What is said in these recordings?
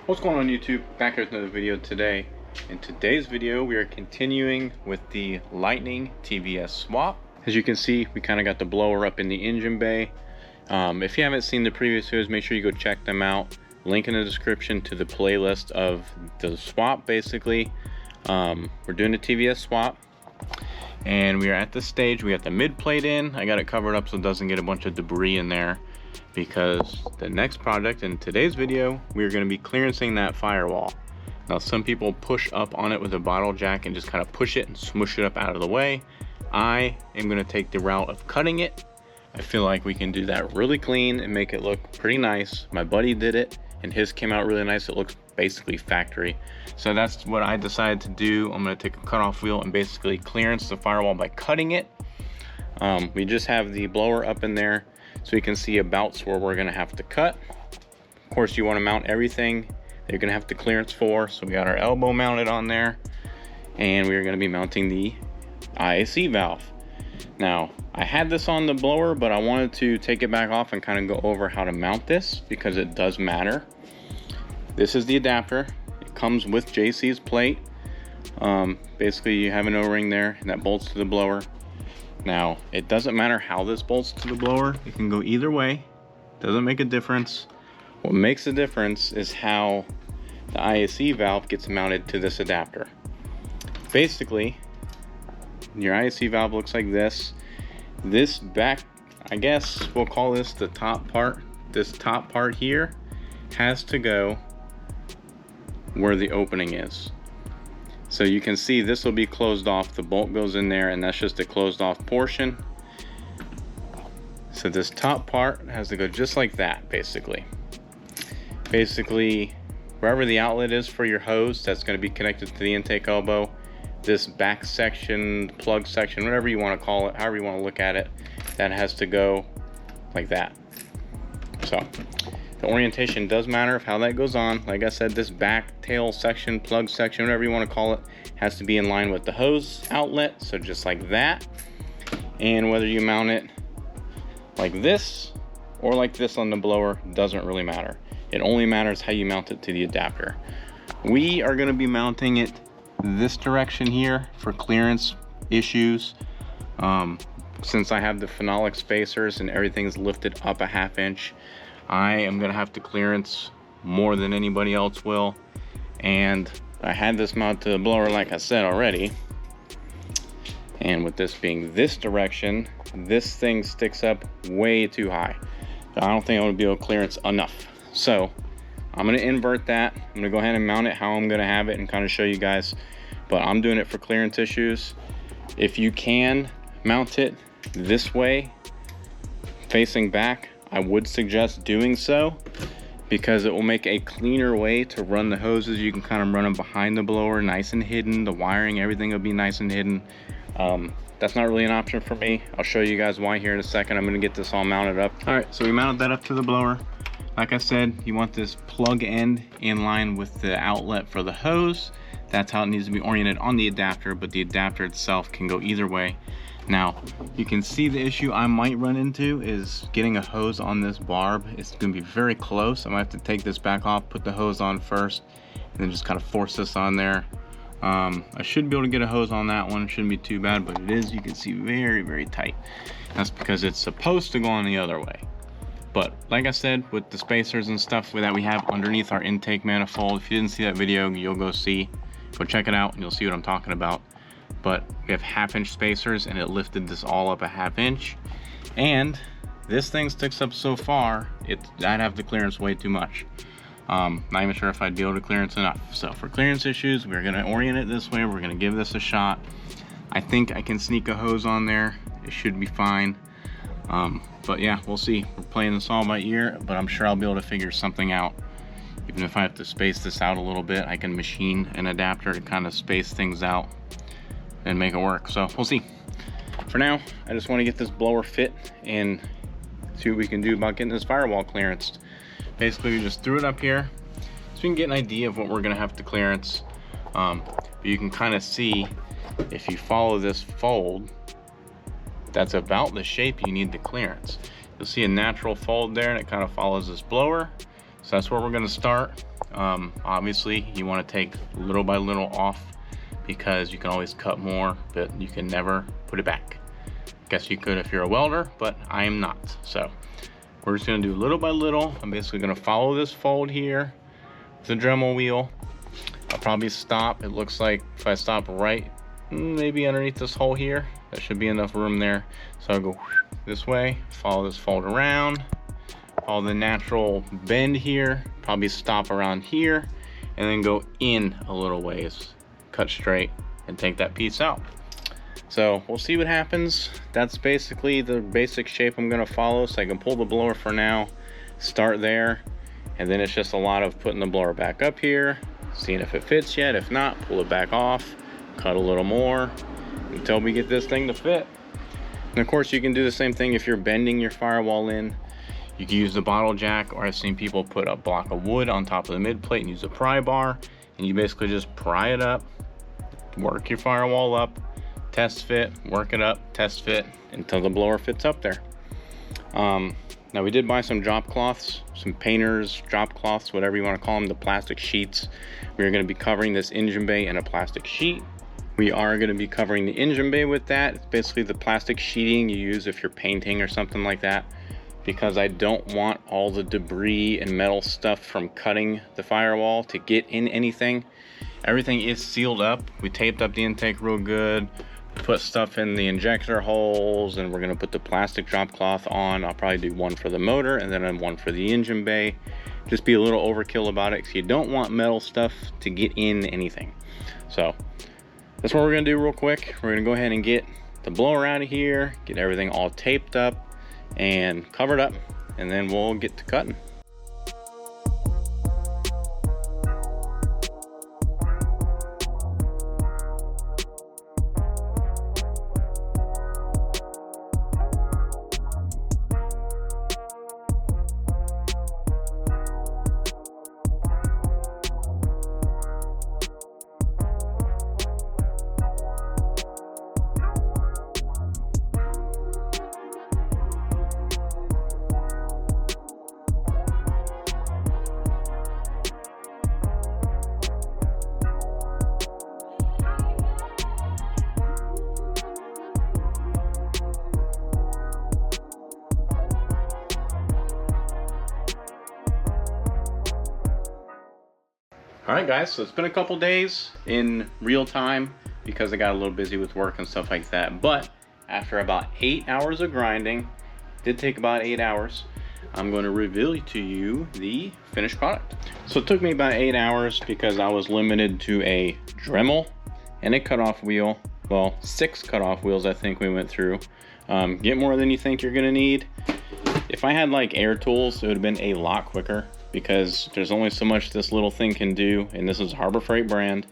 What's going on YouTube? Back here with another video today. In today's video we are continuing with the Lightning TVS swap. As you can see, we kind of got the blower up in the engine bay. If you haven't seen the previous videos, make sure you go check them out. Link in the description to the playlist of the swap. Basically, we're doing the TVS swap and we are at the stage. We got the mid plate in. I got it covered up so it doesn't get a bunch of debris in there, because the next project in today's video, we're going to be clearancing that firewall. Now, some people push up on it with a bottle jack and just kind of push it and smush it up out of the way. I am going to take the route of cutting it. I feel like we can do that really clean and make it look pretty nice. My buddy did it and his came out really nice. It looks basically factory. So that's what I decided to do. I'm going to take a cutoff wheel and basically clearance the firewall by cutting it. We just have the blower up in there so you can see about where we're going to have to cut. Of course, you want to mount everything that you're going to have to clearance for. So we got our elbow mounted on there, and we're going to be mounting the IAC valve. Now, I had this on the blower, but I wanted to take it back off and kind of go over how to mount this, because it does matter. This is the adapter. It comes with JC's plate. Basically, you have an O-ring there that bolts to the blower. Now, it doesn't matter how this bolts to the blower. It can go either way. Doesn't make a difference. What makes a difference is how the IAC valve gets mounted to this adapter. Basically, your IAC valve looks like this. This back, I guess we'll call this the top part. This top part here has to go where the opening is. So you can see this will be closed off. The bolt goes in there and that's just a closed off portion. So this top part has to go just like that, basically. Basically, wherever the outlet is for your hose, that's going to be connected to the intake elbow. This back section, plug section, whatever you want to call it, however you want to look at it, that has to go like that. So the orientation does matter of how that goes on. Like I said, this back tail section, plug section, whatever you want to call it, has to be in line with the hose outlet. So just like that. And whether you mount it like this or like this on the blower doesn't really matter. It only matters how you mount it to the adapter. We are going to be mounting it this direction here for clearance issues. Since I have the phenolic spacers and everything's lifted up a 1/2 inch, I am gonna have to clearance more than anybody else will. And I had this mounted to the blower, like I said already. And with this being this direction, this thing sticks up way too high. So I don't think I'm gonna be able to clearance enough. So I'm gonna invert that. I'm gonna go ahead and mount it how I'm gonna have it and kind of show you guys. But I'm doing it for clearance issues. If you can mount it this way, facing back, I would suggest doing so, because it will make a cleaner way to run the hoses. You can kind of run them behind the blower, nice and hidden. The wiring, everything will be nice and hidden. That's not really an option for me. I'll show you guys why here in a second. I'm going to get this all mounted up. All right, so we mounted that up to the blower. Like I said, you want this plug end in line with the outlet for the hose. That's how it needs to be oriented on the adapter, but the adapter itself can go either way. Now, you can see the issue I might run into is getting a hose on this barb. It's going to be very close. I might have to take this back off, put the hose on first, and then just kind of force this on there. I should be able to get a hose on that one. It shouldn't be too bad, but it is, you can see, very, very tight. That's because it's supposed to go on the other way. But like I said, with the spacers and stuff that we have underneath our intake manifold, if you didn't see that video, you'll go check it out and you'll see what I'm talking about. But we have 1/2 inch spacers and it lifted this all up a 1/2 inch. And this thing sticks up so far, I'd have the clearance way too much. Not even sure if I'd be able to clearance enough. So for clearance issues, we're gonna orient it this way. We're gonna give this a shot. I think I can sneak a hose on there. It should be fine. But yeah, we'll see. We're playing this all by ear, but I'm sure I'll be able to figure something out. Even if I have to space this out a little bit, I can machine an adapter to kind of space things out and make it work. So we'll see. For now, I just want to get this blower fit and see what we can do about getting this firewall clearanced. Basically, we just threw it up here so we can get an idea of what we're going to have to clearance. But you can kind of see, if you follow this fold, that's about the shape you need to clearance. You'll see a natural fold there, and it kind of follows this blower. So that's where we're going to start. Obviously you want to take little by little off, because you can always cut more, but you can never put it back. Guess you could if you're a welder, but I am not. So we're just gonna do little by little. I'm basically gonna follow this fold here with the Dremel wheel. I'll probably stop. It looks like if I stop right maybe underneath this hole here, that should be enough room there. So I'll go this way, follow this fold around, follow the natural bend here, probably stop around here, and then go in a little ways, cut straight, and take that piece out. So we'll see what happens. That's basically the basic shape I'm gonna follow. So I can pull the blower for now, start there, and then it's just a lot of putting the blower back up here, seeing if it fits yet. If not, pull it back off, cut a little more until we get this thing to fit. And of course you can do the same thing if you're bending your firewall in. You can use the bottle jack, or I've seen people put a block of wood on top of the mid plate and use a pry bar, and you basically just pry it up, work your firewall up, test fit, work it up, test fit until the blower fits up there. Now we did buy some drop cloths, some painters drop cloths, whatever you want to call them, the plastic sheets. We are going to be covering this engine bay in a plastic sheet. We are going to be covering the engine bay with that. It's basically the plastic sheeting you use if you're painting or something like that, because I don't want all the debris and metal stuff from cutting the firewall to get in anything. Everything is sealed up. We taped up the intake real good, put stuff in the injector holes, and we're going to put the plastic drop cloth on. I'll probably do one for the motor and then one for the engine bay. Just be a little overkill about it, because you don't want metal stuff to get in anything. So that's what we're going to do real quick. We're going to go ahead and get the blower out of here, get everything all taped up and covered up, and then we'll get to cutting. Alright guys, so it's been a couple days in real time because I got a little busy with work and stuff like that, but after about 8 hours of grinding, did take about 8 hours, I'm going to reveal to you the finished product. So it took me about 8 hours because I was limited to a Dremel and a cutoff wheel. Well, 6 cutoff wheels I think we went through. Get more than you think you're going to need. If I had like air tools, it would have been a lot quicker, because there's only so much this little thing can do, and this is Harbor Freight brand,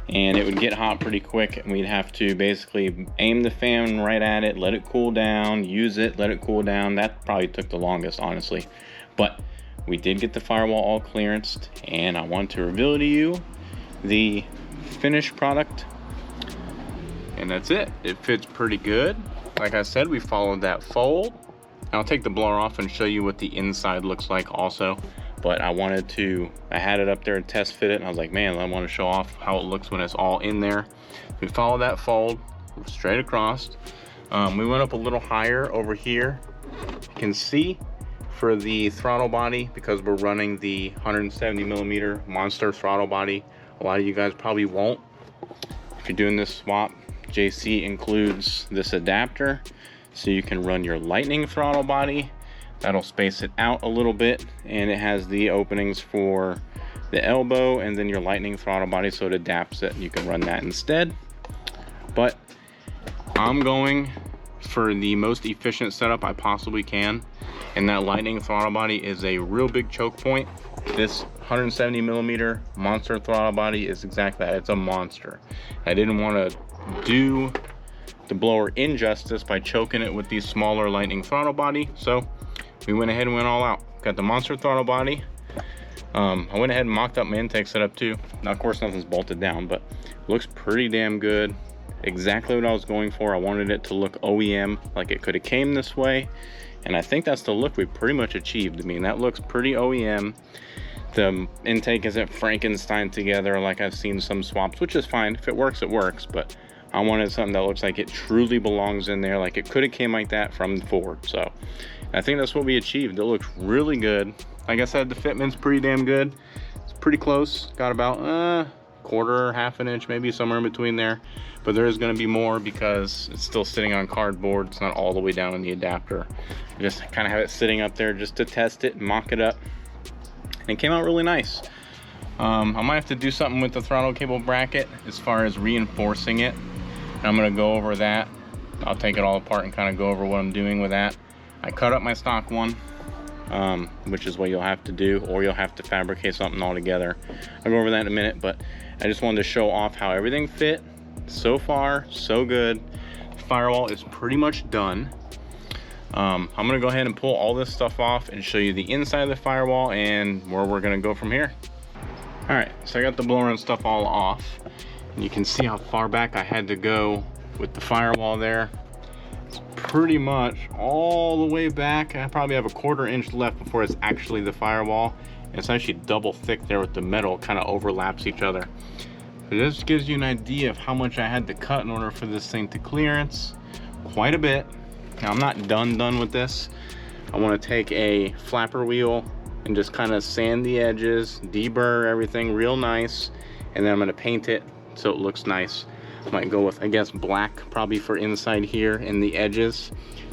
and it would get hot pretty quick, and we'd have to basically aim the fan right at it, let it cool down, use it, let it cool down. That probably took the longest, honestly. But we did get the firewall all clearanced, and I want to reveal to you the finished product, and that's it. It fits pretty good. Like I said, we followed that fold. I'll take the blower off and show you what the inside looks like also. But I had it up there and test fit it, and I was like, man, I want to show off how it looks when it's all in there. We follow that fold straight across. We went up a little higher over here. You can see for the throttle body, because we're running the 170mm monster throttle body. A lot of you guys probably won't. If you're doing this swap, JC includes this adapter, so you can run your Lightning throttle body. That'll space it out a little bit, and it has the openings for the elbow and then your Lightning throttle body, so it adapts it. You can run that instead. But I'm going for the most efficient setup I possibly can, and that Lightning throttle body is a real big choke point. This 170mm monster throttle body is exactly that. It's a monster. I didn't want to do the blower injustice by choking it with the smaller Lightning throttle body, so we went ahead and went all out. Got the monster throttle body. I went ahead and mocked up my intake setup too. Now of course nothing's bolted down, but it looks pretty damn good. Exactly what I was going for. I wanted it to look OEM, like it could have came this way, and I think that's the look we pretty much achieved. I mean, that looks pretty OEM. The intake isn't Frankenstein together like I've seen some swaps, which is fine. If it works, it works, but I wanted something that looks like it truly belongs in there, like it could have came like that from Ford. So I think that's what we achieved. It looks really good. Like I said, the fitment's pretty damn good. It's pretty close. Got about quarter, half an inch, maybe somewhere in between there. But there is going to be more because it's still sitting on cardboard. It's not all the way down in the adapter. I just kind of have it sitting up there just to test it and mock it up. And it came out really nice. I might have to do something with the throttle cable bracket as far as reinforcing it. I'm going to go over that. I'll take it all apart and kind of go over what I'm doing with that. I cut up my stock one, which is what you'll have to do, or you'll have to fabricate something all together. I'll go over that in a minute, but I just wanted to show off how everything fit. So far, so good. The firewall is pretty much done. I'm gonna go ahead and pull all this stuff off and show you the inside of the firewall and where we're gonna go from here. All right, so I got the blower and stuff all off. And you can see how far back I had to go with the firewall there. It's pretty much all the way back. I probably have a quarter inch left before it's actually the firewall. It's actually double thick there with the metal, kind of overlaps each other. So this gives you an idea of how much I had to cut in order for this thing to clearance. Quite a bit. Now I'm not done with this. I want to take a flapper wheel and just kind of sand the edges, deburr everything real nice, and then I'm going to paint it so it looks nice. Might go with, I guess, black probably for inside here in the edges,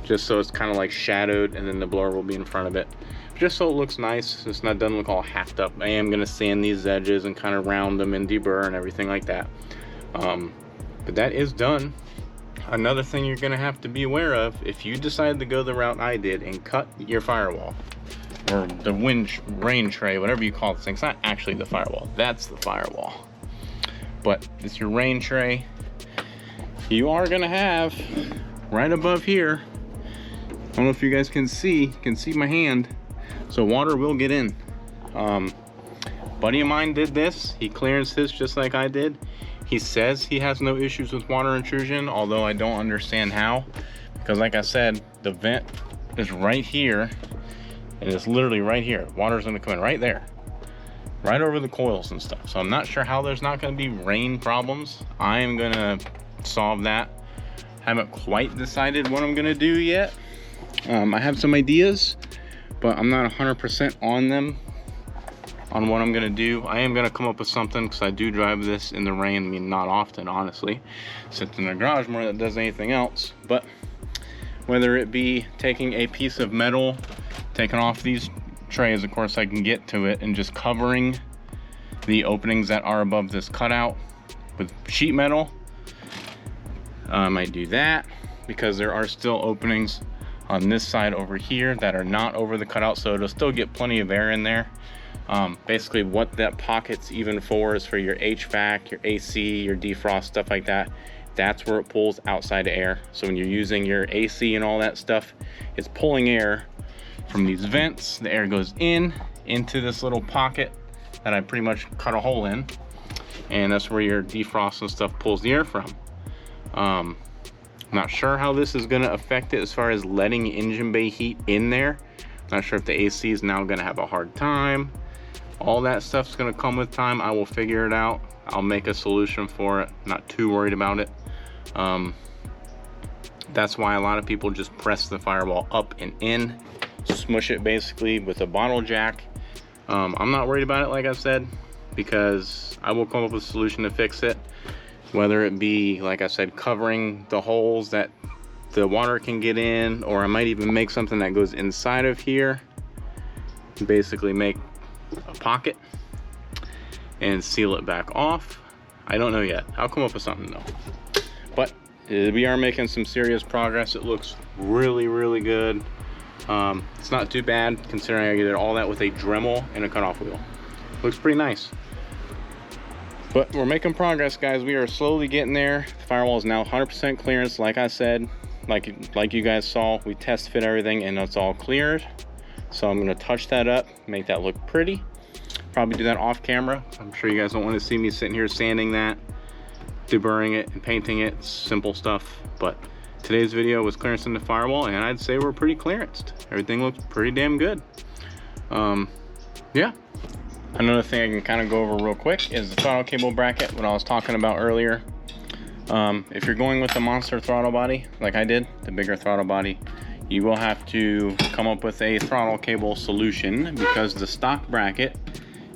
just so it's kind of like shadowed, and then the blower will be in front of it, just so it looks nice. It's not doesn't look all hacked up. I am going to sand these edges and kind of round them and deburr and everything like that. But that is done. Another thing you're going to have to be aware of, if you decide to go the route I did and cut your firewall, or the rain tray, whatever you call this thing. It's not actually the firewall, that's the firewall, but it's your rain tray. You are going to have right above here, I don't know if you guys can see my hand, so water will get in. Buddy of mine did this. He clearanced this just like I did. He says he has no issues with water intrusion, although I don't understand how, because like I said, the vent is right here, and it's literally right here. Water's gonna come in right there, right over the coils and stuff. So I'm not sure how there's not gonna be rain problems. I am gonna solve that. Haven't quite decided what I'm gonna do yet. I have some ideas, but I'm not 100% on them, on what I'm gonna do. I am gonna come up with something, because I do drive this in the rain. I mean, not often, honestly. Sits in the garage more than it does anything else. But whether it be taking a piece of metal, taking off these trays, of course I can get to it, and just covering the openings that are above this cutout with sheet metal. I might do that, because there are still openings on this side over here that are not over the cutout, so it'll still get plenty of air in there. Basically what that pocket's even for is for your HVAC, your AC, your defrost, stuff like that. That's where it pulls outside air. So when you're using your AC and all that stuff, it's pulling air from these vents. The air goes into this little pocket that I pretty much cut a hole in, and that's where your defrost and stuff pulls the air from. Not sure how this is going to affect it as far as letting engine bay heat in there. Not sure if the AC is now going to have a hard time. All that stuff's going to come with time. I will figure it out. I'll make a solution for it. Not too worried about it. That's why a lot of people just press the firewall up and in, smush it basically with a bottle jack. I'm not worried about it, like I said, because I will come up with a solution to fix it. Whether it be, like I said, covering the holes that the water can get in, or I might even make something that goes inside of here, basically make a pocket and seal it back off. I don't know yet. I'll come up with something though. But we are making some serious progress. It looks really good. It's not too bad considering I did all that with a Dremel and a cutoff wheel. Looks pretty nice. But we're making progress, guys. We are slowly getting there. The firewall is now 100% clearance. Like I said, like you guys saw, we test fit everything and it's all cleared. So I'm gonna touch that up, make that look pretty. Probably do that off camera. I'm sure you guys don't want to see me sitting here sanding that, deburring it and painting it. It's simple stuff. But today's video was clearance in the firewall, and I'd say we're pretty clearanced. Everything looks pretty damn good. Yeah. Another thing I can kind of go over real quick is the throttle cable bracket, what I was talking about earlier. If you're going with the monster throttle body, like I did, the bigger throttle body, you will have to come up with a throttle cable solution, because the stock bracket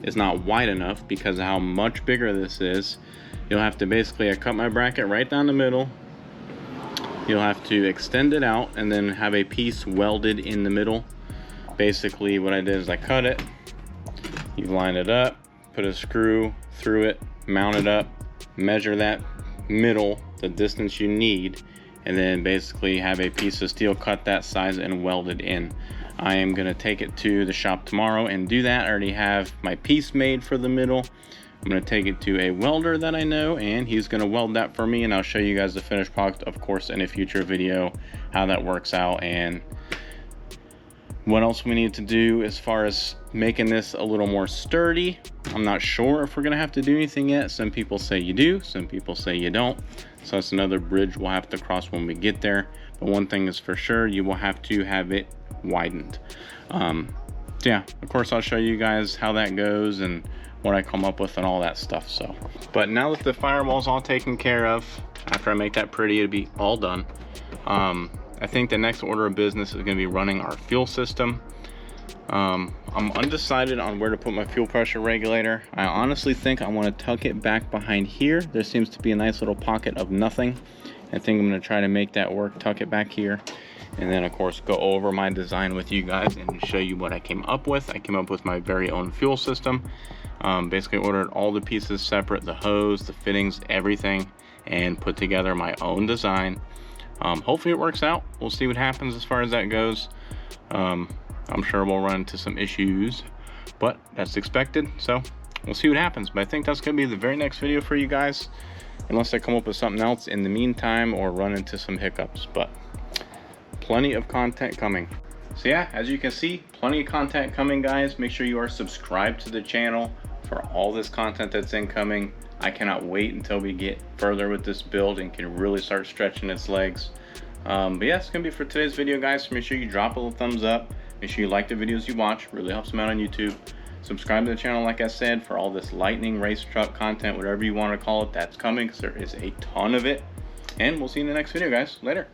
is not wide enough because of how much bigger this is. You'll have to basically, I cut my bracket right down the middle. You'll have to extend it out and then have a piece welded in the middle. Basically what I did is I cut it, you line it up, put a screw through it, mount it up, measure that middle, the distance you need, and then basically have a piece of steel cut that size and welded in. I am going to take it to the shop tomorrow and do that. I already have my piece made for the middle. I'm going to take it to a welder that I know, and he's going to weld that for me, and I'll show you guys the finished product, of course, in a future video, how that works out and what else we need to do as far as making this a little more sturdy. I'm not sure if we're going to have to do anything yet. Some people say you do, some people say you don't. So it's another bridge we'll have to cross when we get there. But one thing is for sure, you will have to have it widened. Yeah, of course I'll show you guys how that goes and what I come up with and all that stuff. So, but now that the firewall's all taken care of, after I make that pretty, it'll be all done. I think the next order of business is going to be running our fuel system. I'm undecided on where to put my fuel pressure regulator. I honestly think I want to tuck it back behind here. There seems to be a nice little pocket of nothing. I think I'm going to try to make that work, tuck it back here, and then of course go over my design with you guys and show you what I came up with. I came up with my very own fuel system. Basically ordered all the pieces separate, the hose, the fittings, everything, and put together my own design. Hopefully it works out. We'll see what happens as far as that goes. I'm sure we'll run into some issues, but that's expected, so we'll see what happens. But I think that's going to be the very next video for you guys, unless I come up with something else in the meantime or run into some hiccups. But plenty of content coming. So yeah, as you can see, plenty of content coming, guys. Make sure you are subscribed to the channel for all this content that's incoming. I cannot wait until we get further with this build and can really start stretching its legs. But yeah, it's gonna be for today's video, guys. So make sure you drop a little thumbs up. Make sure you like the videos you watch, really helps them out on YouTube. Subscribe to the channel, like I said, for all this Lightning race truck content, whatever you want to call it, that's coming, because there is a ton of it. And we'll see you in the next video, guys. Later.